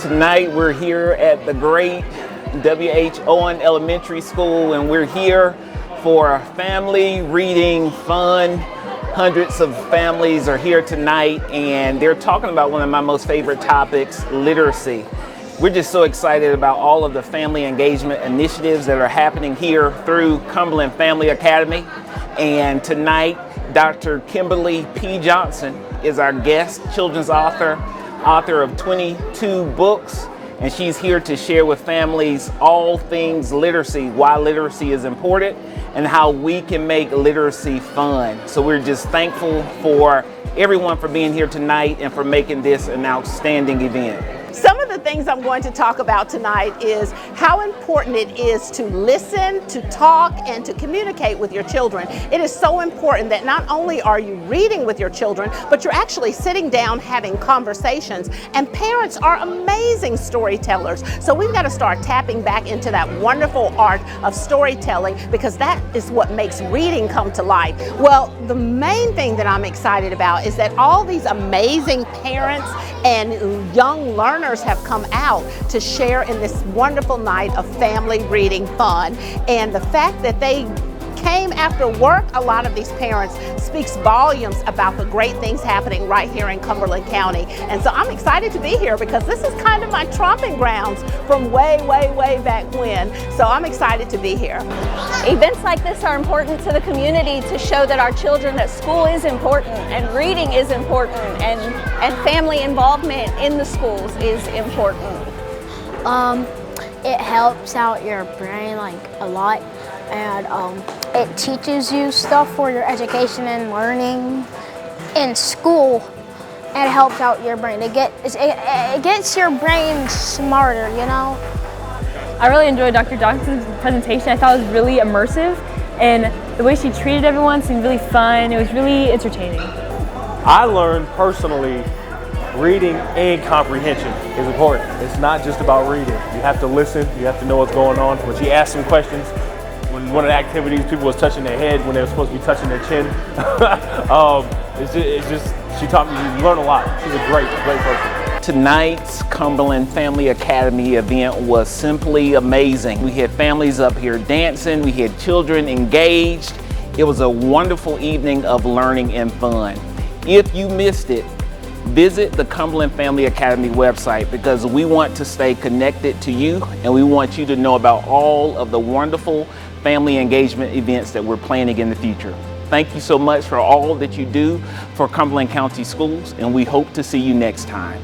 Tonight we're here at the great W.H. Owen Elementary School, and we're here for family reading fun. Hundreds of families are here tonight, and they're talking about one of my most favorite topics, literacy. We're just so excited about all of the family engagement initiatives that are happening here through Cumberland Family Academy. And tonight, Dr. Kimberly P. Johnson is our guest, children's author of 22 books, and she's here to share with families all things literacy, why literacy is important, and how we can make literacy fun. So we're just thankful for everyone for being here tonight and for making this an outstanding event. Some of the things I'm going to talk about tonight is how important it is to listen, to talk, and to communicate with your children. It is so important that not only are you reading with your children, but you're actually sitting down having conversations. And parents are amazing storytellers. So we've got to start tapping back into that wonderful art of storytelling, because that is what makes reading come to life. Well, the main thing that I'm excited about is that all these amazing parents and young learners have come out to share in this wonderful night of family reading fun. And the fact that they came after work, a lot of these parents, speaks volumes about the great things happening right here in Cumberland County. And so I'm excited to be here because this is kind of my tromping grounds from way back when. So I'm excited to be here. Events like this are important to the community to show that our children that school is important and reading is important and family involvement in the schools is important. It helps out your brain like a lot, and it teaches you stuff for your education and learning in school, and it helps out your brain. It gets your brain smarter, you know? I really enjoyed Dr. Johnson's presentation. I thought it was really immersive, and the way she treated everyone seemed really fun. It was really entertaining. I learned personally reading and comprehension is important. It's not just about reading. You have to listen, you have to know what's going on. When she asked some questions, when one of the activities, people was touching their head when they were supposed to be touching their chin. She taught me to learn a lot. She's a great person. Tonight's Cumberland Family Academy event was simply amazing. We had families up here dancing, we had children engaged. It was a wonderful evening of learning and fun. If you missed it, visit the Cumberland Family Academy website, because we want to stay connected to you and we want you to know about all of the wonderful family engagement events that we're planning in the future. Thank you so much for all that you do for Cumberland County Schools, and we hope to see you next time.